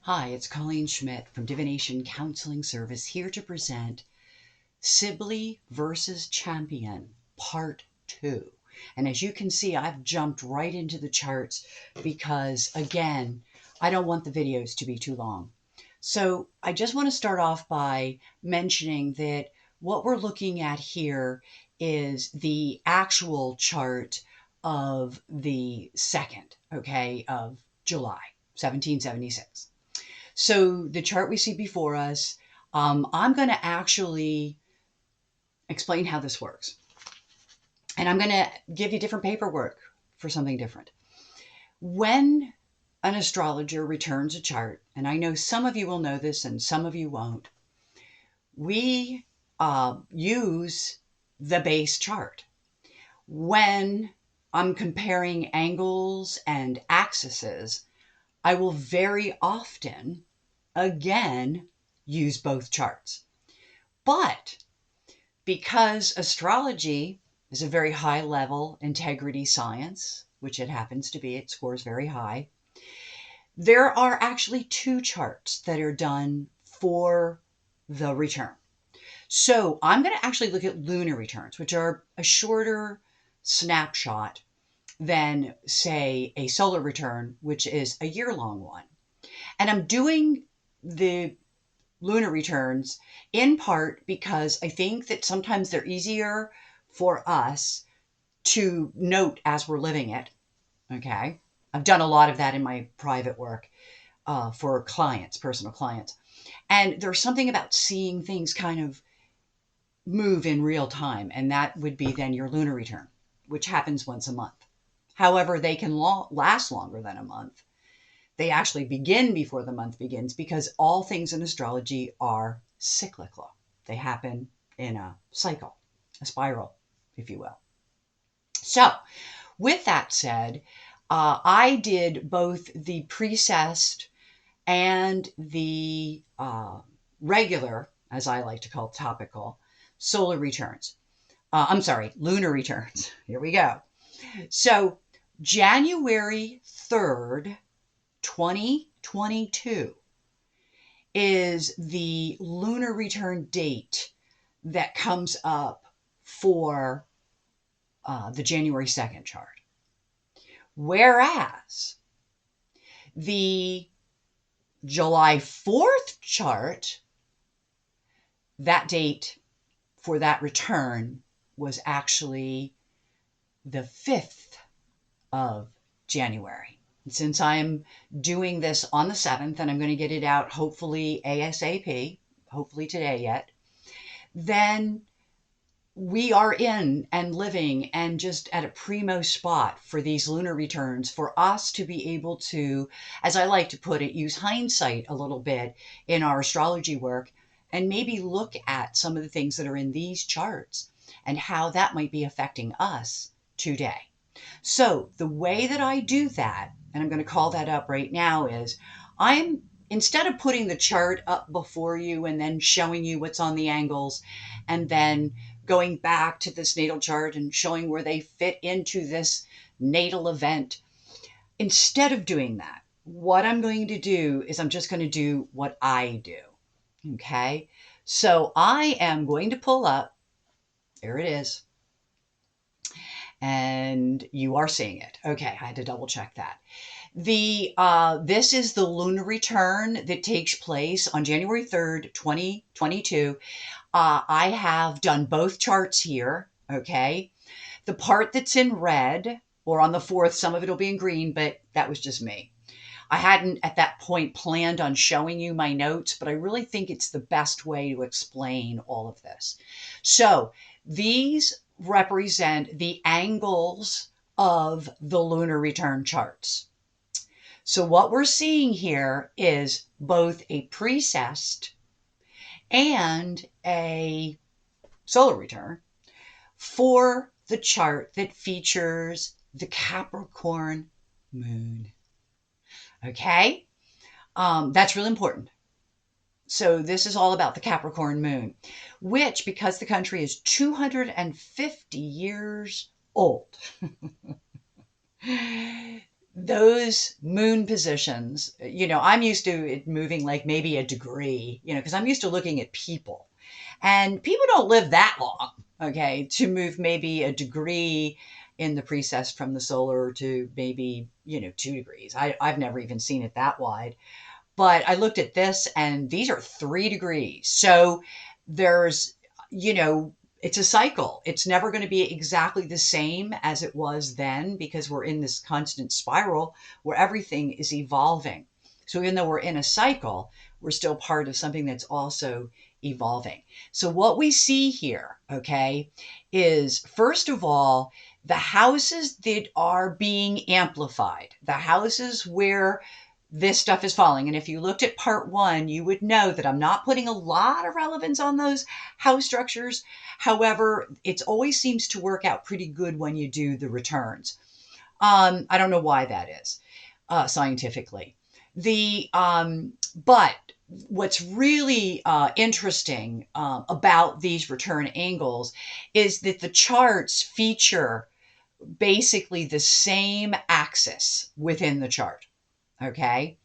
Hi, it's Colleen Schmidt from Divination Counseling Service here to present Sibley versus Champion Part 2. And as you can see, I've jumped right into the charts because, again, I don't want the videos to be too long. So I just want to start off by mentioning that what we're looking at here is the actual chart of the 2nd, of July, 1776. So the chart we see before us, I'm going to actually explain how this works. And I'm going to give you different paperwork for something different. When an astrologer returns a chart, and I know some of you will know this and some of you won't, we use the base chart. When I'm comparing angles and axes, I will very often, again, use both charts. But because astrology is a very high level integrity science, which it happens to be, it scores very high, there are actually two charts that are done for the return. So I'm going to actually look at lunar returns, which are a shorter snapshot than, say, a solar return, which is a year-long one. And I'm doing the lunar returns in part because I think that sometimes they're easier for us to note as we're living it. Okay. I've done a lot of that in my private work for clients, personal clients. And there's something about seeing things kind of move in real time. And that would be then your lunar return, which happens once a month. However, they can last longer than a month. They actually begin before the month begins because all things in astrology are cyclical. They happen in a cycle, a spiral, if you will. So, with that said, I did both the precessed and the regular, as I like to call topical, solar returns. Lunar returns. Here we go. So, January 3rd, 2022 is the lunar return date that comes up for the January 2nd chart. Whereas the July 4th chart, that date for that return was actually the 5th of January. Since I'm doing this on the 7th and I'm going to get it out hopefully ASAP, hopefully today yet, then we are in and living and just at a primo spot for these lunar returns for us to be able to, as I like to put it, use hindsight a little bit in our astrology work and maybe look at some of the things that are in these charts and how that might be affecting us today. So the way that I do that, and I'm going to call that up right now, is instead of putting the chart up before you and then showing you what's on the angles and then going back to this natal chart and showing where they fit into this natal event, instead of doing that, what I'm going to do is I'm just going to do what I do. Okay. So I am going to pull up, there it is. And you are seeing it. Okay, I had to double check that. This is the lunar return that takes place on January 3rd, 2022. I have done both charts here, okay? The part that's in red, or on the 4th, some of it will be in green, but that was just me. I hadn't at that point planned on showing you my notes, but I really think it's the best way to explain all of this. So these represent the angles of the lunar return charts. So what we're seeing here is both a precessed and a solar return for the chart that features the Capricorn moon. Okay? That's really important. So this is all about the Capricorn moon, which, because the country is 250 years old, those moon positions, I'm used to it moving like maybe a degree, because I'm used to looking at people. And people don't live that long, okay, to move maybe a degree in the precess from the solar to maybe, 2 degrees. I've never even seen it that wide. But I looked at this and these are 3 degrees. So there's, you know, it's a cycle. It's never going to be exactly the same as it was then because we're in this constant spiral where everything is evolving. So even though we're in a cycle, we're still part of something that's also evolving. So what we see here, okay, is first of all, the houses that are being amplified, the houses where this stuff is falling. And if you looked at part one, you would know that I'm not putting a lot of relevance on those house structures. However, it always seems to work out pretty good when you do the returns. I don't know why that is scientifically. But what's really interesting about these return angles is that the charts feature basically the same axis within the chart. Okay.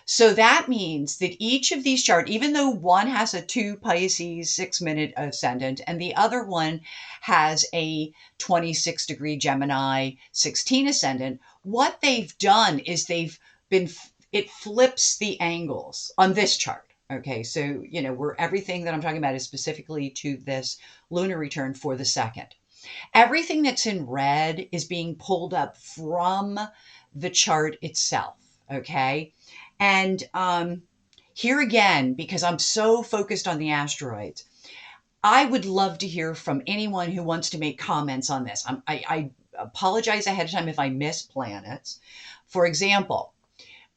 So that means that each of these charts, even though one has a 2 Pisces 6-minute ascendant and the other one has a 26-degree Gemini 16 ascendant, what they've done is it flips the angles on this chart. Okay, so, everything that I'm talking about is specifically to this lunar return for the second. Everything that's in red is being pulled up from the chart itself. Okay. And here again, because I'm so focused on the asteroids, I would love to hear from anyone who wants to make comments on this. I apologize ahead of time if I miss planets. For example,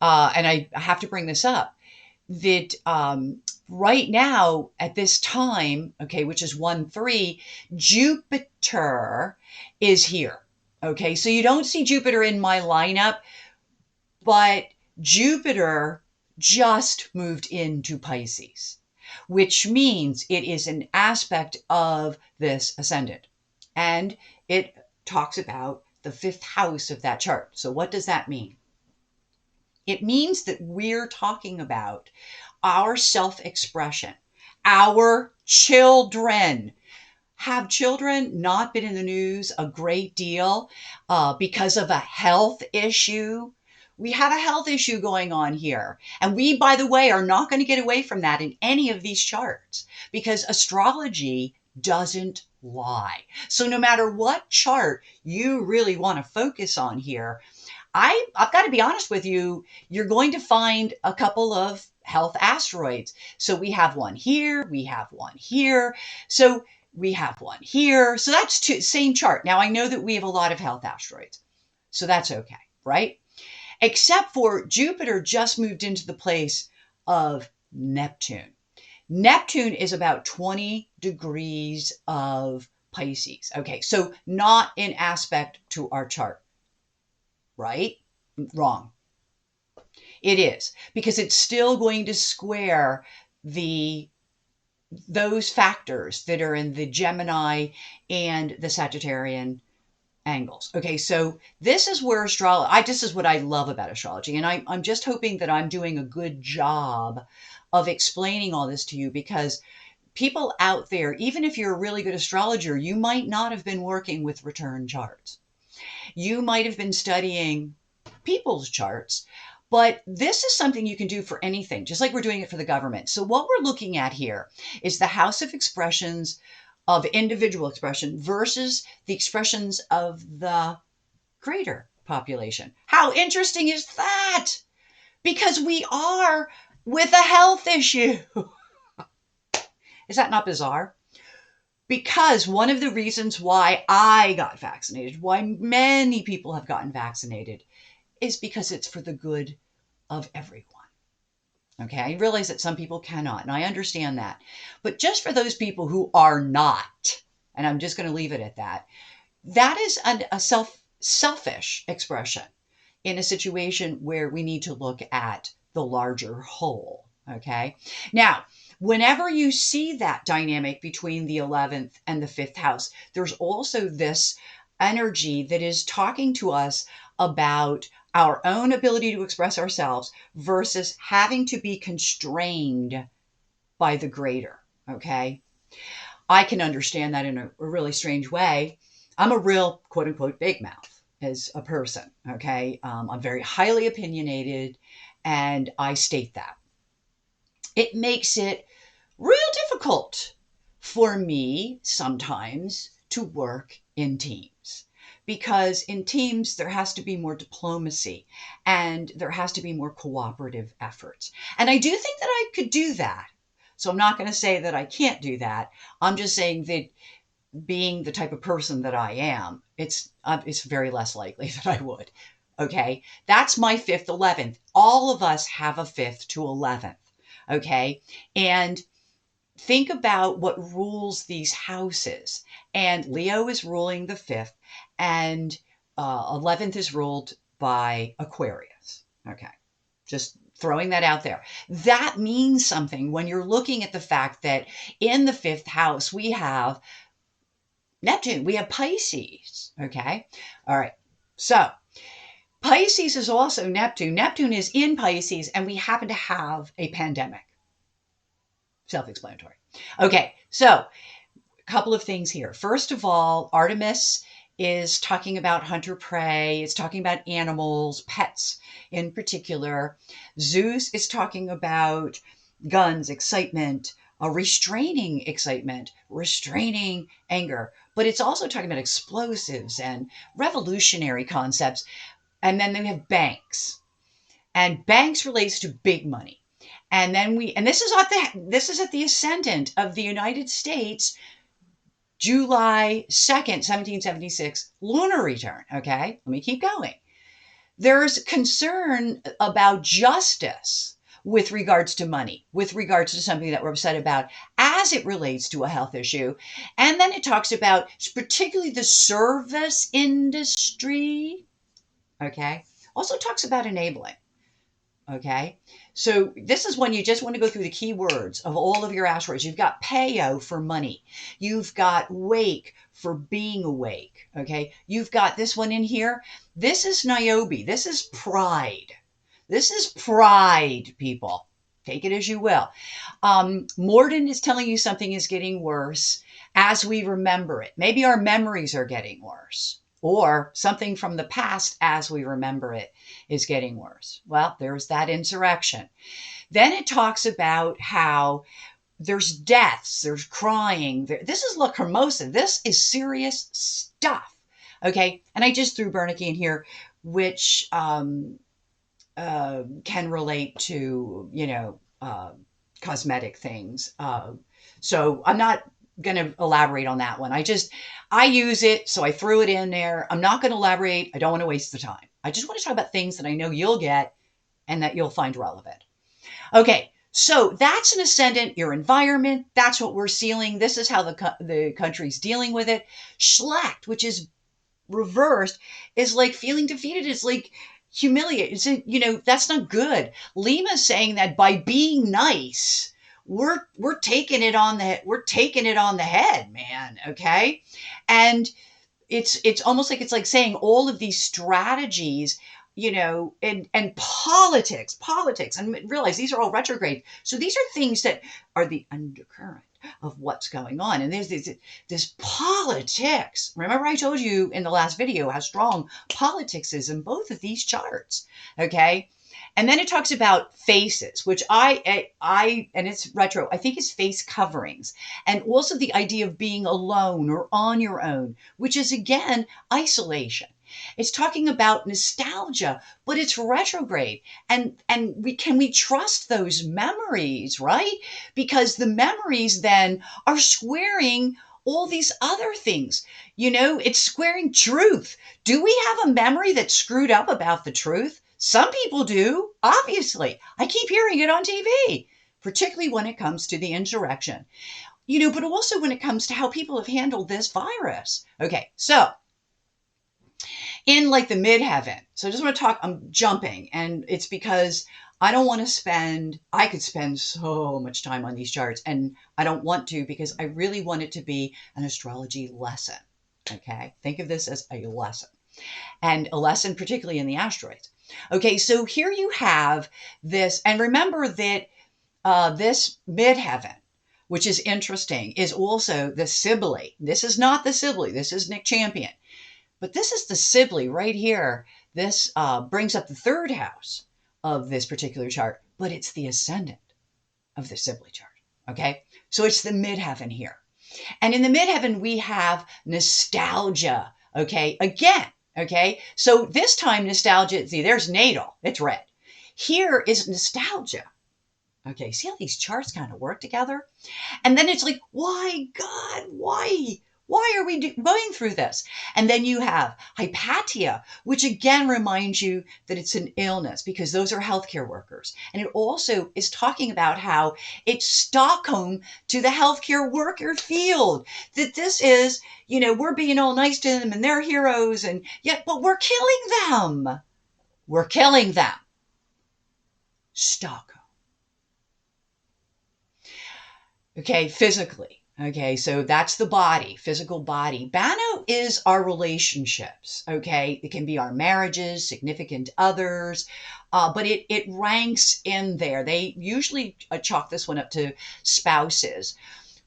and I have to bring this up, that right now at this time, okay, which is 1-3, Jupiter is here. Okay, so you don't see Jupiter in my lineup, but Jupiter just moved into Pisces, which means it is an aspect of this ascendant. And it talks about the 5th house of that chart. So what does that mean? It means that we're talking about our self-expression, our children. Have children not been in the news a great deal because of a health issue? We have a health issue going on here. And we, by the way, are not going to get away from that in any of these charts because astrology doesn't lie. So no matter what chart you really want to focus on here, I've got to be honest with you, you're going to find a couple of health asteroids. So we have one here, we have one here. So we have one here. So that's same chart. Now I know that we have a lot of health asteroids. So that's okay, right? Except for Jupiter just moved into the place of Neptune. Neptune is about 20 degrees of Pisces. Okay, so not in aspect to our chart, right? Wrong. It is, because it's still going to square those factors that are in the Gemini and the Sagittarian angles. Okay, so this is where this is what I love about astrology. And I'm just hoping that I'm doing a good job of explaining all this to you because people out there, even if you're a really good astrologer, you might not have been working with return charts. You might have been studying people's charts, but this is something you can do for anything, just like we're doing it for the government. So what we're looking at here is the house of expressions of individual expression versus the expressions of the greater population. How interesting is that? Because we are with a health issue. Is that not bizarre? Because one of the reasons why I got vaccinated, why many people have gotten vaccinated, is because it's for the good of everyone. Okay, I realize that some people cannot, and I understand that. But just for those people who are not, and I'm just going to leave it at that, that is a selfish expression in a situation where we need to look at the larger whole. Okay, now, whenever you see that dynamic between the 11th and the 5th house, there's also this energy that is talking to us about our own ability to express ourselves versus having to be constrained by the greater. Okay. I can understand that in a really strange way. I'm a real quote unquote big mouth as a person. Okay. I'm very highly opinionated and I state that. It makes it real difficult for me sometimes to work in teams because in teams there has to be more diplomacy and there has to be more cooperative efforts. And I do think that I could do that. So I'm not going to say that I can't do that. I'm just saying that being the type of person that I am, it's very less likely that I would. Okay, that's my fifth, 11th. All of us have a fifth to 11th. Okay, and think about what rules these houses. And Leo is ruling the fifth, and 11th is ruled by Aquarius. Okay, just throwing that out there. That means something when you're looking at the fact that in the fifth house we have Neptune, we have Pisces. Okay, all right. So Pisces is also Neptune. Neptune is in Pisces, and we happen to have a pandemic. Self-explanatory. Okay, so a couple of things here. First of all, Artemis is talking about hunter-prey. It's talking about animals, pets in particular. Zeus is talking about guns, excitement, restraining excitement, restraining anger. But it's also talking about explosives and revolutionary concepts. And then we have banks. And banks relates to big money. And then this is at the ascendant of the United States, July 2nd, 1776, lunar return. Okay, let me keep going. There's concern about justice with regards to money, with regards to something that we're upset about as it relates to a health issue. And then it talks about particularly the service industry. Okay, also talks about enabling. Okay, so this is when you just want to go through the keywords of all of your asteroids. You've got Peo for money. You've got Wake for being awake. Okay, you've got this one in here. This is Niobe. This is pride. This is pride, people. Take it as you will. Morden is telling you something is getting worse as we remember it. Maybe our memories are getting worse. Or something from the past as we remember it is getting worse. Well, there's that insurrection. Then it talks about how there's deaths, there's crying. This is lacrimosa. This is serious stuff. Okay. And I just threw Bernice in here, which can relate to, cosmetic things. So I'm not going to elaborate on that one. I use it, so I threw it in there. I'm not going to elaborate. I don't want to waste the time. I just want to talk about things that I know you'll get and that you'll find relevant. Okay, so that's an ascendant, your environment. That's what we're sealing. This is how the country's dealing with it. Schlecht, which is reversed, is like feeling defeated. It's like humiliated. That's not good. Lima's saying that by being nice, we're taking it on the head, man. Okay. And it's almost like it's like saying all of these strategies, and politics, and realize these are all retrograde. So these are things that are the undercurrent of what's going on. And there's this politics. Remember I told you in the last video how strong politics is in both of these charts. Okay. And then it talks about faces, which and it's retro, I think it's face coverings. And also the idea of being alone or on your own, which is again, isolation. It's talking about nostalgia, but it's retrograde. And can we trust those memories, right? Because the memories then are squaring all these other things. It's squaring truth. Do we have a memory that's screwed up about the truth? Some people do, obviously. I keep hearing it on TV, particularly when it comes to the insurrection, but also when it comes to how people have handled this virus. Okay, so in like the midheaven. So I just want to talk, I'm jumping, and it's because I could spend so much time on these charts, and I don't want to because I really want it to be an astrology lesson. Okay, think of this as a lesson, and a lesson particularly in the asteroids. Okay, so here you have this, and remember that this midheaven, which is interesting, is also the Sibley. This is not the Sibley. This is Nick Champion. But this is the Sibley right here. This brings up the third house of this particular chart, but it's the ascendant of the Sibley chart. Okay, so it's the midheaven here. And in the midheaven, we have nostalgia. Okay, again. Okay, so this time nostalgia, see, there's natal, it's red. Here is nostalgia. Okay, see how these charts kind of work together? And then it's like, why, God, why? Why are we going through this? And then you have hypatia, which again reminds you that it's an illness because those are healthcare workers. And it also is talking about how it's Stockholm to the healthcare worker field. That this is, we're being all nice to them and they're heroes, and yet, but we're killing them. We're killing them. Stockholm. Okay, physically. Okay, so that's the body, physical body. Bano is our relationships. Okay, it can be our marriages, significant others, but it ranks in there. They usually chalk this one up to spouses.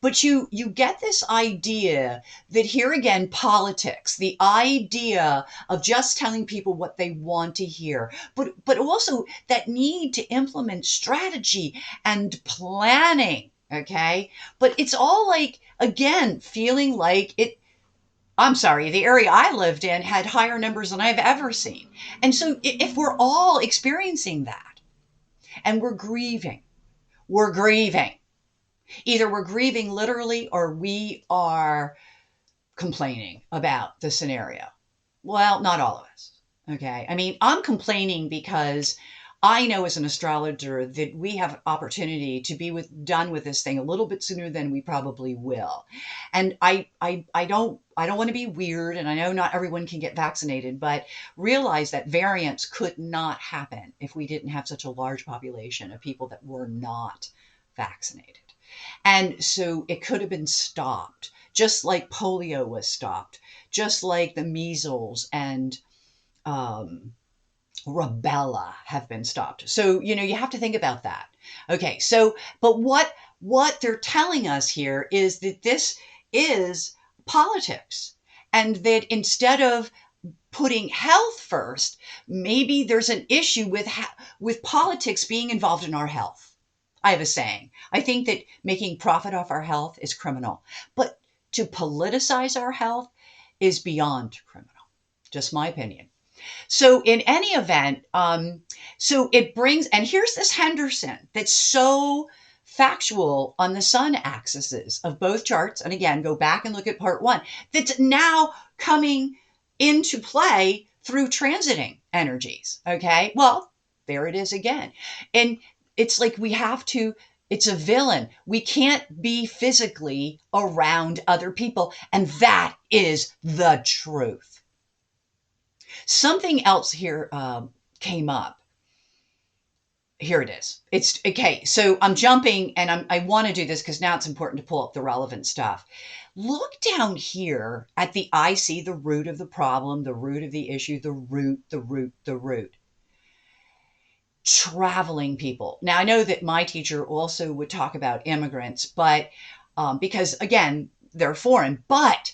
But you get this idea that here again, politics, the idea of just telling people what they want to hear, but also that need to implement strategy and planning. Okay. But it's all like, again, feeling like it. I'm sorry, the area I lived in had higher numbers than I've ever seen. And so if we're all experiencing that and we're grieving. Either we're grieving literally or we are complaining about the scenario. Well, not all of us. Okay. I mean, I'm complaining because I know as an astrologer that we have opportunity to be done with this thing a little bit sooner than we probably will. And I don't want to be weird, and I know not everyone can get vaccinated, but realize that variants could not happen if we didn't have such a large population of people that were not vaccinated. And so it could have been stopped, just like polio was stopped, just like the measles and um, rubella have been stopped. So, you have to think about that. Okay, so, but what they're telling us here is that this is politics, and that instead of putting health first, maybe there's an issue with politics being involved in our health. I have a saying. I think that making profit off our health is criminal, but to politicize our health is beyond criminal. Just my opinion. So in any event, so it brings, and here's this Henderson that's so factual on the sun axes of both charts. And again, go back and look at part 1. That's now coming into play through transiting energies. Okay. Well, there it is again. And it's like it's a villain. We can't be physically around other people. And that is the truth. Something else here came up. Here it is. It's okay. So I'm jumping, and I want to do this because now it's important to pull up the relevant stuff. Look down here at the IC, the root of the problem, the root of the issue, the root. Traveling people. Now, I know that my teacher also would talk about immigrants, but because again, they're foreign, but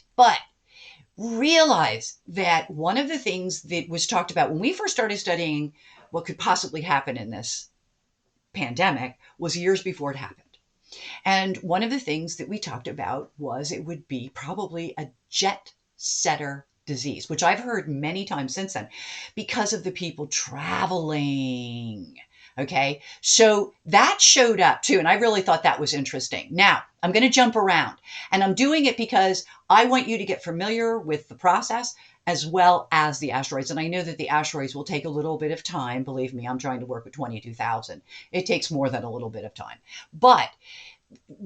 realize that one of the things that was talked about when we first started studying what could possibly happen in this pandemic was years before it happened. And one of the things that we talked about was it would be probably a jet setter disease, which I've heard many times since then because of the people traveling. Okay. So that showed up too. And I really thought that was interesting. Now I'm going to jump around, and I'm doing it because I want you to get familiar with the process as well as the asteroids. And I know that the asteroids will take a little bit of time. Believe me, I'm trying to work with 22,000. It takes more than a little bit of time, but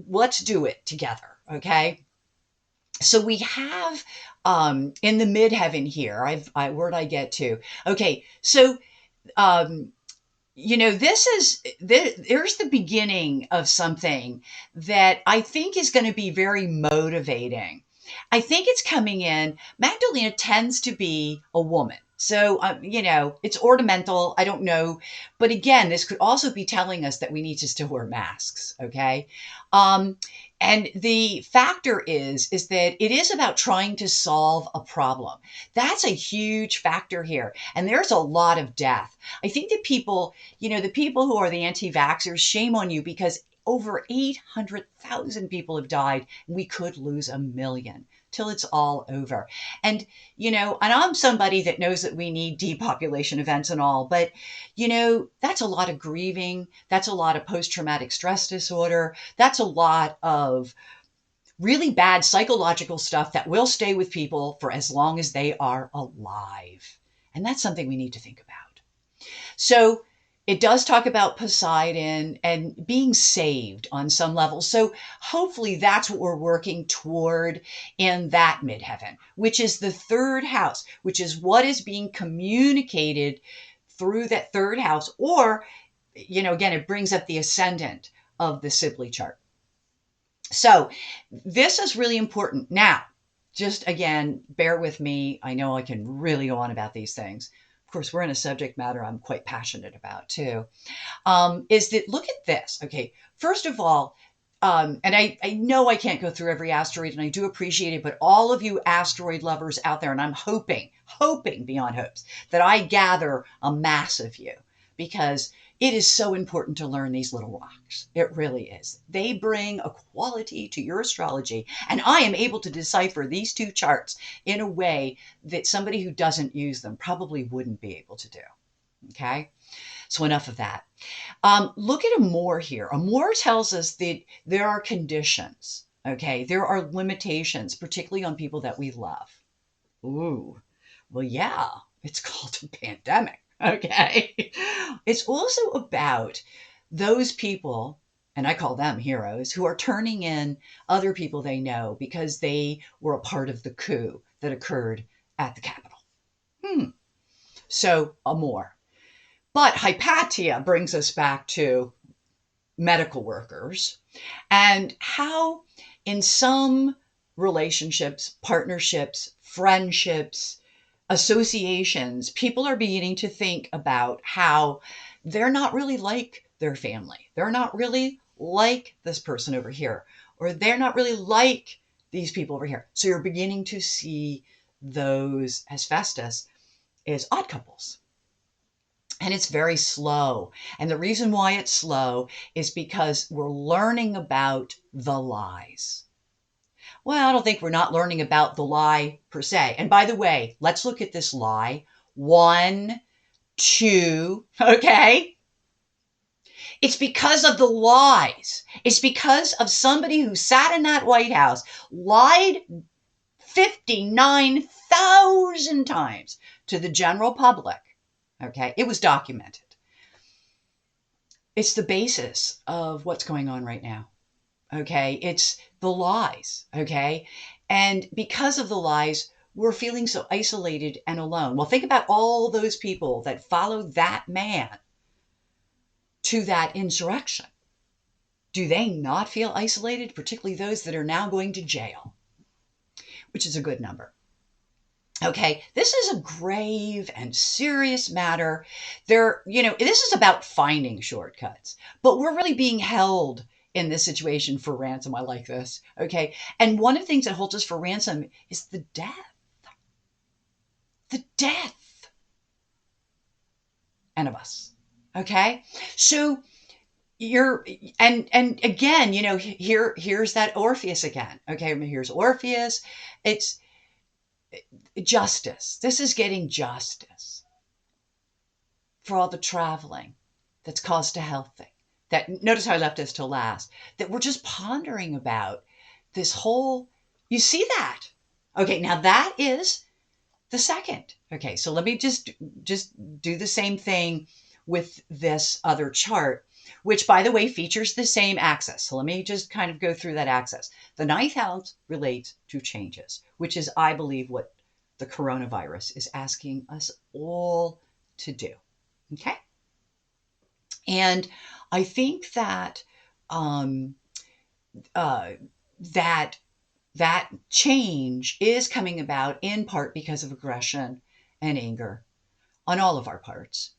let's do it together. Okay. So we have in the midheaven here, where'd I get to? Okay. So, there's the beginning of something that I think is going to be very motivating. I think it's coming in. Magdalena tends to be a woman. So, it's ornamental. I don't know. But again, this could also be telling us that we need to still wear masks. Okay. Um, and the factor is that it is about trying to solve a problem. That's a huge factor here. And there's a lot of death. I think that people, the people who are the anti-vaxxers, shame on you, because over 800,000 people have died. We could lose 1 million till it's all over. And, and I'm somebody that knows that we need depopulation events and all, but, that's a lot of grieving. That's a lot of post-traumatic stress disorder. That's a lot of really bad psychological stuff that will stay with people for as long as they are alive. And that's something we need to think about. So it does talk about Poseidon and being saved on some level. So hopefully that's what we're working toward in that midheaven, which is the third house, which is what is being communicated through that third house. Or, again, it brings up the ascendant of the Sibley chart. So this is really important. Now, just again, bear with me. I know I can really go on about these things. Of course, we're in a subject matter I'm quite passionate about too. Is that, look at this. Okay, first of all, and I know I can't go through every asteroid, and I do appreciate it, but all of you asteroid lovers out there, and I'm hoping beyond hopes, that I gather a mass of you, because it is so important to learn these little rocks. It really is. They bring a quality to your astrology, and I am able to decipher these two charts in a way that somebody who doesn't use them probably wouldn't be able to do. Okay? So enough of that. Look at Amor here. Amor tells us that there are conditions. Okay? There are limitations, particularly on people that we love. Ooh. Well, yeah, it's called a pandemic. Okay. It's also about those people, and I call them heroes, who are turning in other people they know because they were a part of the coup that occurred at the Capitol. So, Amor. But Hypatia brings us back to medical workers and how, in some relationships, partnerships, friendships, associations, people are beginning to think about how they're not really like their family. They're not really like this person over here, or they're not really like these people over here. So you're beginning to see those, as Festus, as odd couples. And it's very slow. And the reason why it's slow is because we're learning about the lies. Well, I don't think we're not learning about the lie per se. And by the way, let's look at this lie. 1, 2, okay? It's because of the lies. It's because of somebody who sat in that White House, lied 59,000 times to the general public. Okay? It was documented. It's the basis of what's going on right now. Okay? It's the lies. Okay? And because of the lies, we're feeling so isolated and alone. Well, think about all those people that followed that man to that insurrection. Do they not feel isolated, particularly those that are now going to jail, which is a good number? Okay, this is a grave and serious matter. This is about finding shortcuts, but we're really being held in this situation for ransom. I like this. Okay, and one of the things that holds us for ransom is the death. The death. And of us. Okay, so and again, here's that Orpheus again. Okay, here's Orpheus. It's justice. This is getting justice for all the traveling that's caused a health thing. That, notice how I left this till last, that we're just pondering about this whole, you see that? Okay, now that is the second. Okay, so let me just do the same thing with this other chart, which, by the way, features the same axis. So let me just kind of go through that axis. The ninth house relates to changes, which is, I believe, what the coronavirus is asking us all to do. Okay? And I think that that change is coming about in part because of aggression and anger on all of our parts.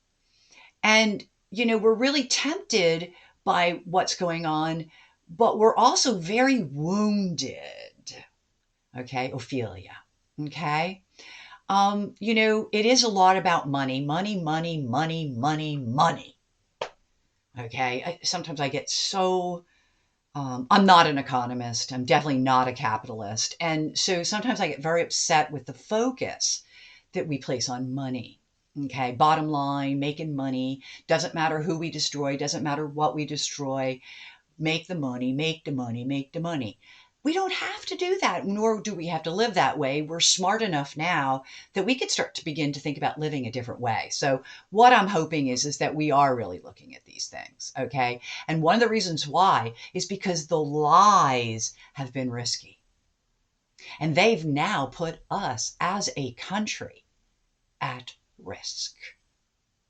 And, we're really tempted by what's going on, but we're also very wounded. Okay, Ophelia. Okay. It is a lot about money, money, money, money, money, money. Okay. Sometimes I get so, I'm not an economist. I'm definitely not a capitalist. And so sometimes I get very upset with the focus that we place on money. Okay. Bottom line, making money. Doesn't matter who we destroy, doesn't matter what we destroy. Make the money, make the money, make the money. We don't have to do that, nor do we have to live that way. We're smart enough now that we could start to begin to think about living a different way. So what I'm hoping is that we are really looking at these things, okay? And one of the reasons why is because the lies have been risky. And they've now put us as a country at risk,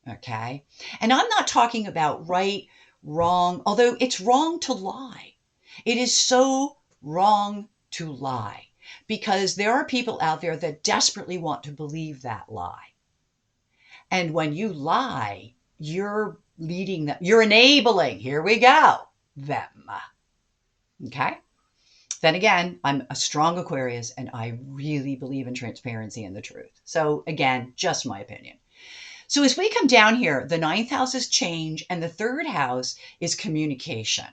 okay? And I'm not talking about right, wrong, although it's wrong to lie. It is so wrong to lie because there are people out there that desperately want to believe that lie. And when you lie, you're leading them, you're enabling, here we go, them. Okay? Then again, I'm a strong Aquarius and I really believe in transparency and the truth. So again, just my opinion. So as we come down here, the 9th house is change and the 3rd house is communication.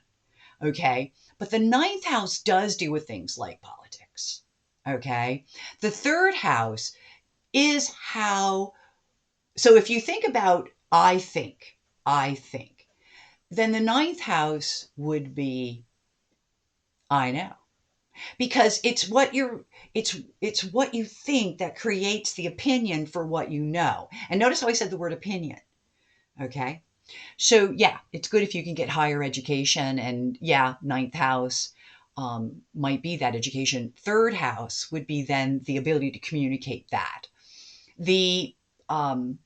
Okay. But the 9th house does deal with things like politics. Okay. The 3rd house is how, so if you think about, I think, then the 9th house would be, I know. Because it's what you think that creates the opinion for what you know. And notice how I said the word opinion. Okay. So yeah, it's good if you can get higher education, and yeah, 9th house might be that education. 3rd house would be then the ability to communicate that. The 5th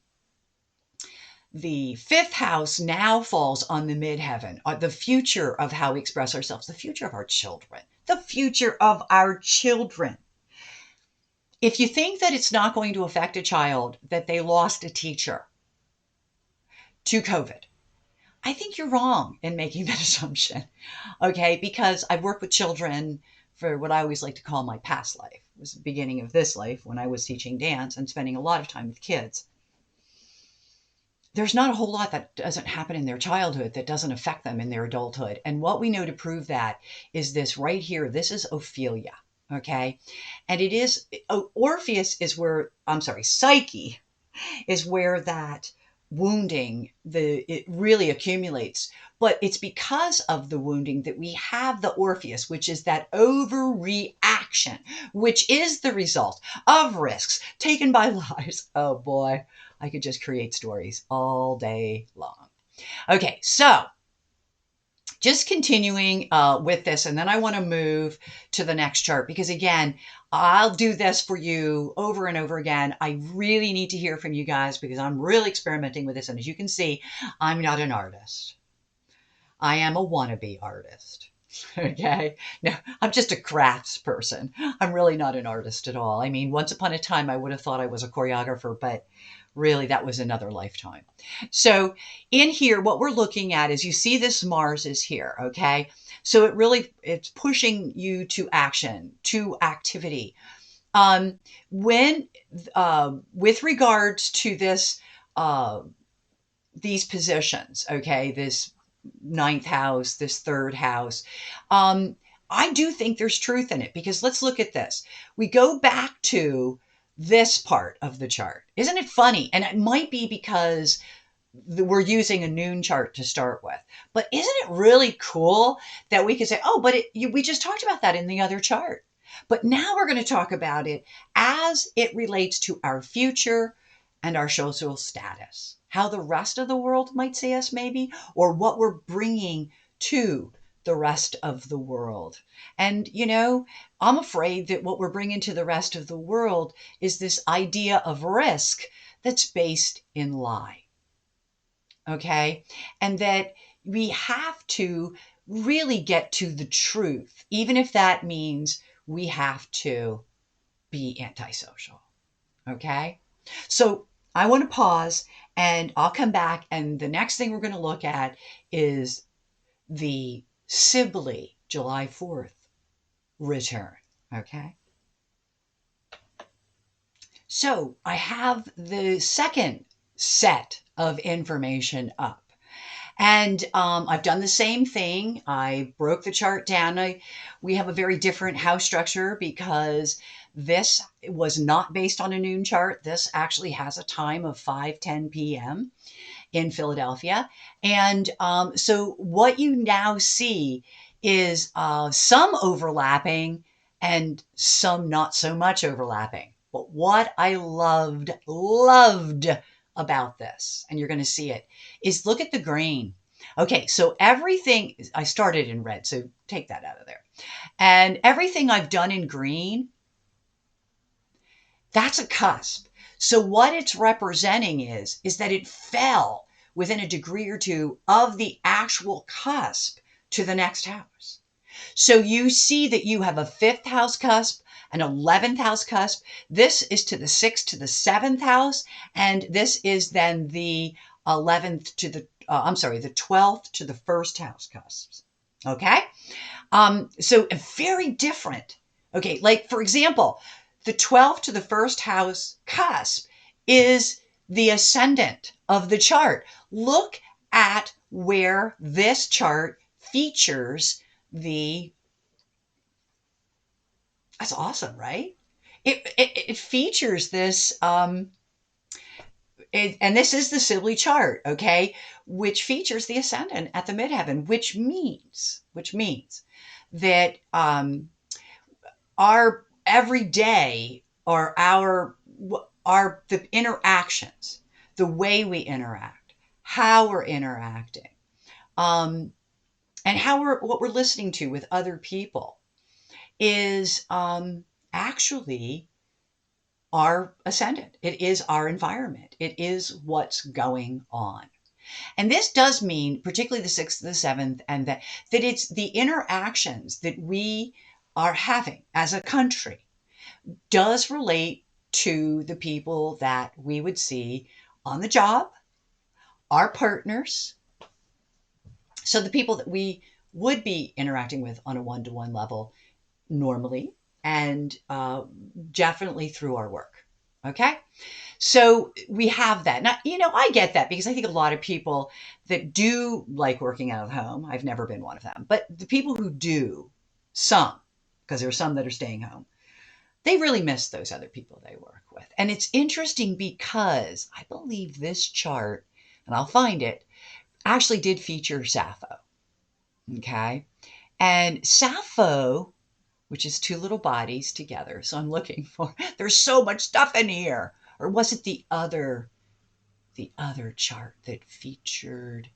house now falls on the midheaven, the future of how we express ourselves, the future of our children, the future of our children. If you think that it's not going to affect a child that they lost a teacher to COVID, I think you're wrong in making that assumption, okay? Because I've worked with children for what I always like to call my past life. It was the beginning of this life when I was teaching dance and spending a lot of time with kids. There's not a whole lot that doesn't happen in their childhood that doesn't affect them in their adulthood. And what we know to prove that is this right here. This is Ophelia, okay? And it is, Orpheus is where, Psyche is where that wounding, it really accumulates. But it's because of the wounding that we have the Orpheus, which is that overreaction, which is the result of risks taken by lies. Oh boy, I could just create stories all day long. Okay, so just continuing with this, and then I want to move to the next chart because again, I'll do this for you over and over again. I really need to hear from you guys because I'm really experimenting with this. And as you can see, I'm not an artist. I am a wannabe artist. Okay. No, I'm just a crafts person. I'm really not an artist at all. I mean, once upon a time, I would have thought I was a choreographer, but really that was another lifetime. So in here, what we're looking at is you see this Mars is here. Okay. So it's pushing you to action, to activity. With regards to this, these positions, okay, this 9th house, this 3rd house, I do think there's truth in it because let's look at this. We go back to this part of the chart. Isn't it funny? And it might be because we're using a noon chart to start with. But isn't it really cool that we can say, oh, but we just talked about that in the other chart. But now we're going to talk about it as it relates to our future and our social status. How the rest of the world might see us maybe, or what we're bringing to the rest of the world. And, I'm afraid that what we're bringing to the rest of the world is this idea of risk that's based in lie. Okay. And that we have to really get to the truth, even if that means we have to be antisocial. Okay. So I want to pause and I'll come back. And the next thing we're going to look at is the Sibley July 4th return. Okay. So I have the second set of information up. And I've done the same thing. I broke the chart down. We have a very different house structure because this was not based on a noon chart. This actually has a time of 5:10 p.m. in Philadelphia. And so what you now see is some overlapping and some not so much overlapping. But what I loved about this, and you're going to see it, is look at the green. Okay, so everything, I started in red, so take that out of there. And everything I've done in green, that's a cusp. So what it's representing is that it fell within a degree or two of the actual cusp to the next house. So you see that you have a 5th house cusp, an 11th house cusp. This is to the 6th to the 7th house. And this is then the 11th to the, the 12th to the 1st house cusps. Okay. So very different. Okay. Like for example, the 12th to the 1st house cusp is the ascendant of the chart. Look at where this chart features that's awesome, right? It features this, and this is the Sibley chart, okay, which features the ascendant at the midheaven, which means that our everyday or our the interactions, the way we interact, how we're interacting, and what we're listening to with other people is actually our ascendant. It is our environment. It is what's going on. And this does mean, particularly the 6th, the 7th, and that it's the interactions that we are having as a country does relate to the people that we would see on the job, our partners. So the people that we would be interacting with on a one-to-one level normally, and definitely through our work. Okay. So we have that. Now, I get that because I think a lot of people that do like working out of home, I've never been one of them, but the people who do, some, because there are some that are staying home, they really miss those other people they work with. And it's interesting because I believe this chart, and I'll find it, actually did feature Sappho. Okay. And Sappho, which is two little bodies together. So I'm looking for, there's so much stuff in here. Or was it the other chart that featured?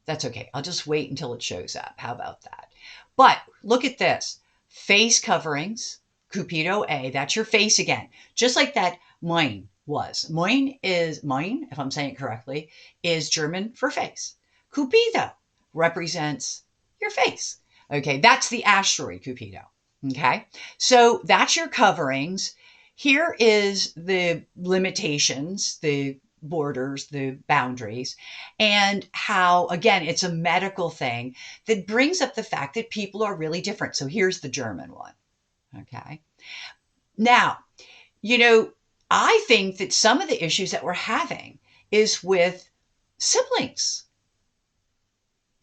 That's okay. I'll just wait until it shows up. How about that? But look at this. Face coverings, Cupido A, that's your face again. Just like that mine was. Mine, if I'm saying it correctly, is German for face. Cupido represents your face. Okay, that's the asteroid Cupido. Okay, so that's your coverings. Here is the limitations, the borders, the boundaries, and how, again, it's a medical thing that brings up the fact that people are really different. So here's the German one. Okay. Now, I think that some of the issues that we're having is with siblings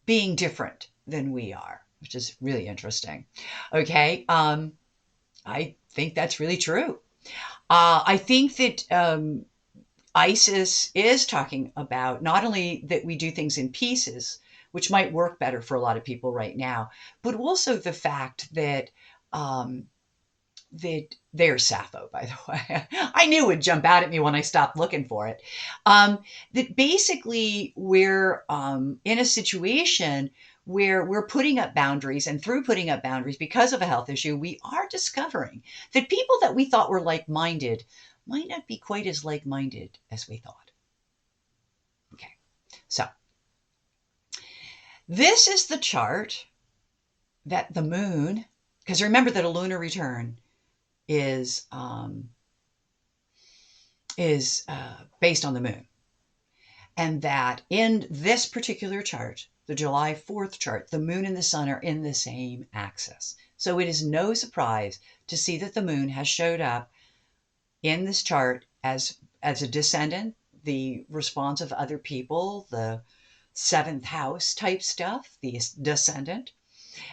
being different than we are, which is really interesting. Okay. I think that's really true. I think that ISIS is talking about not only that we do things in pieces, which might work better for a lot of people right now, but also the fact that there's Sappho, by the way. I knew it would jump out at me when I stopped looking for it. That basically we're in a situation where we're putting up boundaries, and through putting up boundaries because of a health issue, we are discovering that people that we thought were like-minded might not be quite as like-minded as we thought. Okay, so this is the chart that the moon, because remember that a lunar return is is based on the moon. And that in this particular chart, the July 4th chart, the moon and the sun are in the same axis. So it is no surprise to see that the moon has showed up in this chart as a descendant, the response of other people, the seventh house type stuff, the descendant.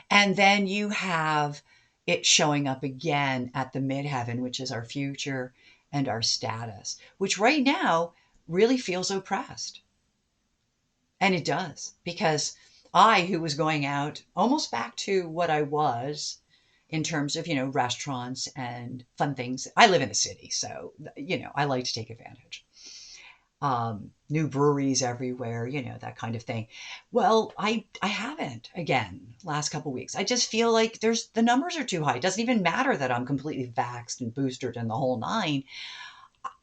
And then you have it showing up again at the midheaven, which is our future and our status, which right now really feels oppressed. And it does, because I, who was going out almost back to what I was in terms of, restaurants and fun things. I live in the city, so, I like to take advantage. New breweries everywhere, that kind of thing. Well, I haven't, again, last couple of weeks. I just feel like the numbers are too high. It doesn't even matter that I'm completely vaxxed and boosted and the whole nine.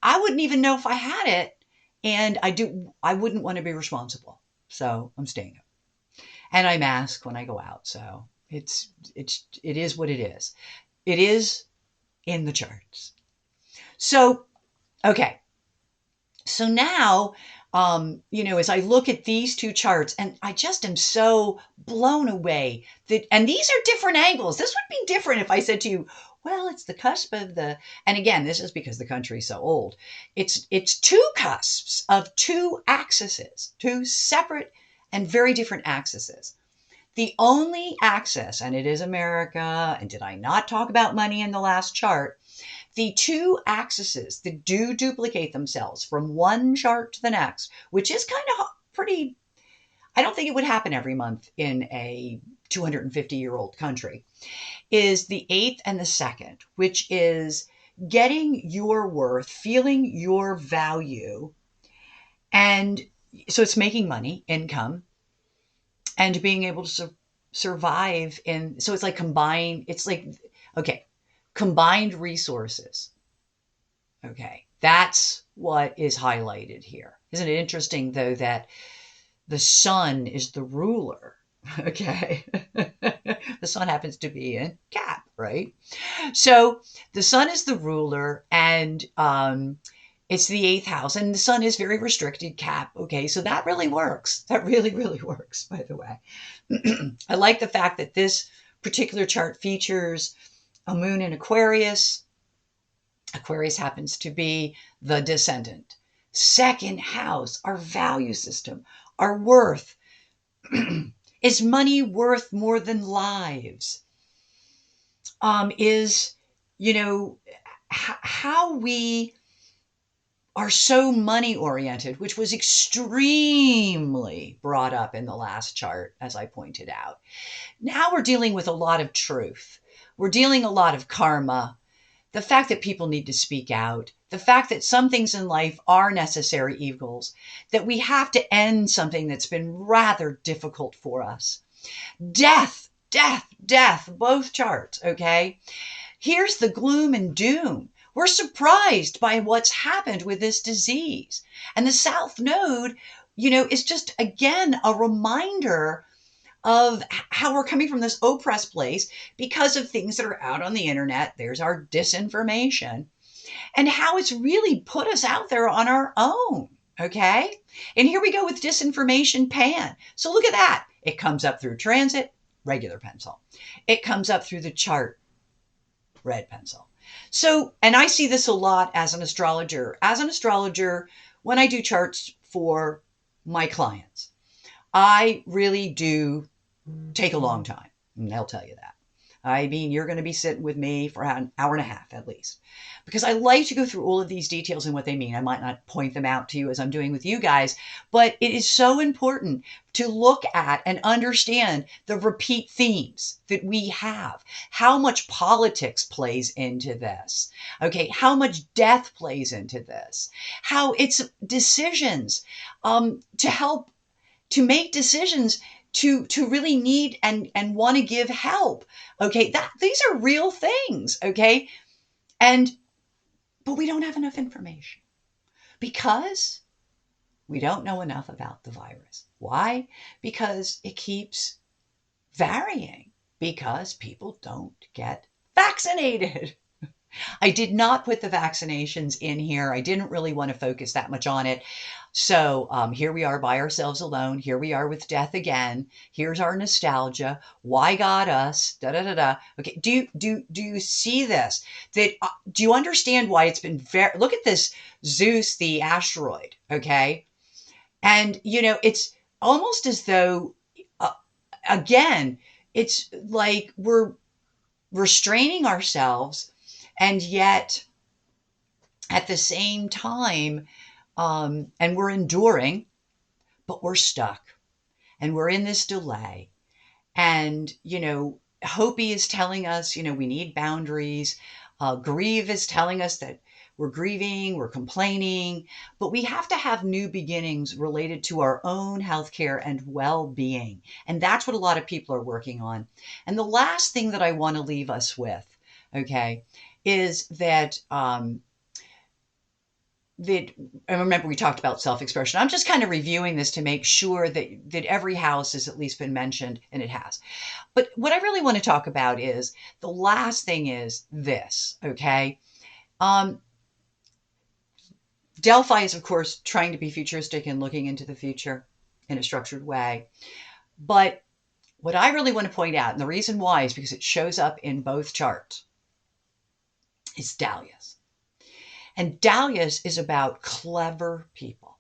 I wouldn't even know if I had it, and I wouldn't want to be responsible. So I'm staying up. And I mask when I go out. So it is what it is. It is in the charts. So, okay. So now, as I look at these two charts, and I just am so blown away and these are different angles. This would be different if I said to you, well, it's the cusp of and again, this is because the country is so old. It's two cusps of two axes, two separate and very different axes. The only axis, and it is America, and did I not talk about money in the last chart? The two axes that do duplicate themselves from one chart to the next, which is kind of pretty, I don't think it would happen every month in a 250-year-old country, is the 8th and the 2nd, which is getting your worth, feeling your value. And so it's making money, income, and being able to survive so it's like combined resources. Okay, that's what is highlighted here. Isn't it interesting, though, that the sun is the ruler? Okay, the sun happens to be in Cap, right? So the sun is the ruler, and it's the 8th house, and the sun is very restricted Cap. Okay, so that really works. That really, really works, by the way. I like the fact that this particular chart features a moon in Aquarius. Aquarius happens to be the descendant. 2nd house, our value system, our worth. Is money worth more than lives? How we are so money oriented, which was extremely brought up in the last chart, as I pointed out. Now we're dealing with a lot of truth. We're dealing a lot of karma. The fact that people need to speak out, the fact that some things in life are necessary evils, that we have to end something that's been rather difficult for us. Death, both charts, okay? Here's the gloom and doom. We're surprised by what's happened with this disease. And the South Node, is just, again, a reminder of how we're coming from this oppressed place because of things that are out on the internet. There's our disinformation, and how it's really put us out there on our own. Okay. And here we go with disinformation pan. So look at that. It comes up through transit, regular pencil. It comes up through the chart, red pencil. So, and I see this a lot as an astrologer. As an astrologer, when I do charts for my clients, I really do take a long time, and they'll tell you that. I mean, you're going to be sitting with me for an hour and a half at least, because I like to go through all of these details and what they mean. I might not point them out to you as I'm doing with you guys, but it is so important to look at and understand the repeat themes that we have, how much politics plays into this, okay, how much death plays into this, how it's decisions to help to make decisions to really need and want to give help. Okay, these are real things, okay? But we don't have enough information because we don't know enough about the virus. Why? Because it keeps varying, because people don't get vaccinated. I did not put the vaccinations in here. I didn't really want to focus that much on it. So here we are by ourselves alone. Here we are with death again. Here's our nostalgia. Why God us? Da da da da. Okay. Do you see this? That do you understand why it's been very? Look at this Zeus, the asteroid. Okay, and it's almost as though again, it's like we're restraining ourselves, and yet at the same time, and we're enduring, but we're stuck and we're in this delay. And, Hopi is telling us, we need boundaries. Grieve is telling us that we're grieving, we're complaining, but we have to have new beginnings related to our own healthcare and well-being. And that's what a lot of people are working on. And the last thing that I want to leave us with, okay, is that I remember we talked about self-expression. I'm just kind of reviewing this to make sure that every house has at least been mentioned, and it has. But what I really want to talk about is the last thing is this, okay? Delphi is, of course, trying to be futuristic and looking into the future in a structured way. But what I really want to point out, and the reason why is because it shows up in both charts, is Dahlias. And Dahlias is about clever people,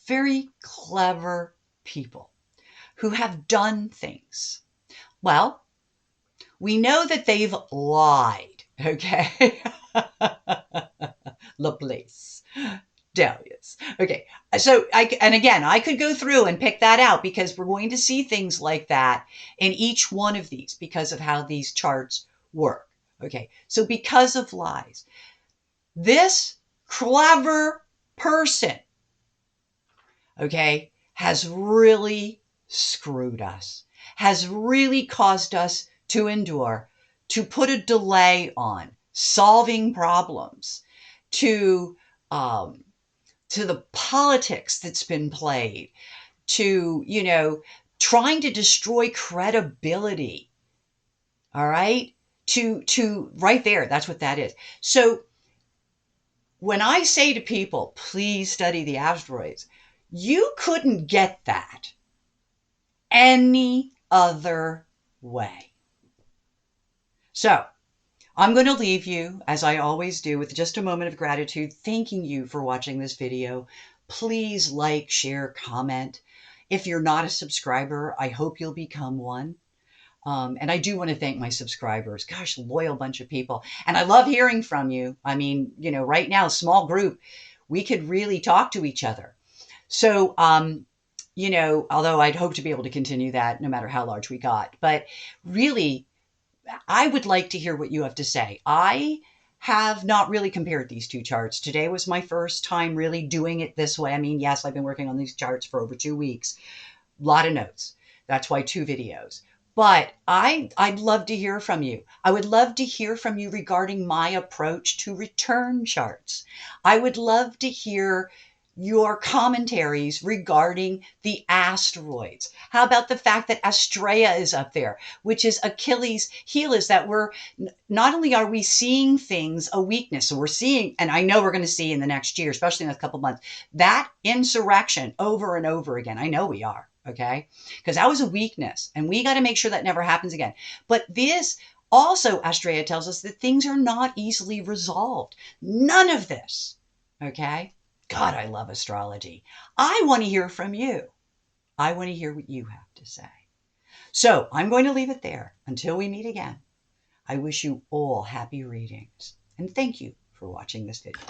very clever people who have done things. Well, we know that they've lied, okay? Laplace. Dahlias. Okay. So I could go through and pick that out because we're going to see things like that in each one of these because of how these charts work. Okay. So because of lies, this clever person, okay, has really screwed us, has really caused us to endure, to put a delay on solving problems, to the politics that's been played, to, trying to destroy credibility. All right? To right there, that's what that is. So when I say to people, please study the asteroids, you couldn't get that any other way. So I'm going to leave you, as I always do, with just a moment of gratitude, thanking you for watching this video. Please like, share, comment. If you're not a subscriber, I hope you'll become one. And I do want to thank my subscribers. Gosh, loyal bunch of people. And I love hearing from you. I mean, right now, small group, we could really talk to each other. So, although I'd hope to be able to continue that no matter how large we got. But really, I would like to hear what you have to say. I have not really compared these two charts. Today was my first time really doing it this way. I mean, yes, I've been working on these charts for over 2 weeks. A lot of notes. That's why 2 videos. But I'd love to hear from you. I would love to hear from you regarding my approach to return charts. I would love to hear your commentaries regarding the asteroids. How about the fact that Astrea is up there, which is Achilles' heel, is that we're not only are we seeing things, a weakness, so we're seeing, and I know we're going to see in the next year, especially in a couple months, that insurrection over and over again. I know we are. Okay, because that was a weakness and we got to make sure that never happens again. But this also, Astrea tells us that things are not easily resolved. None of this. Okay. God, I love astrology. I want to hear from you. I want to hear what you have to say. So I'm going to leave it there until we meet again. I wish you all happy readings and thank you for watching this video.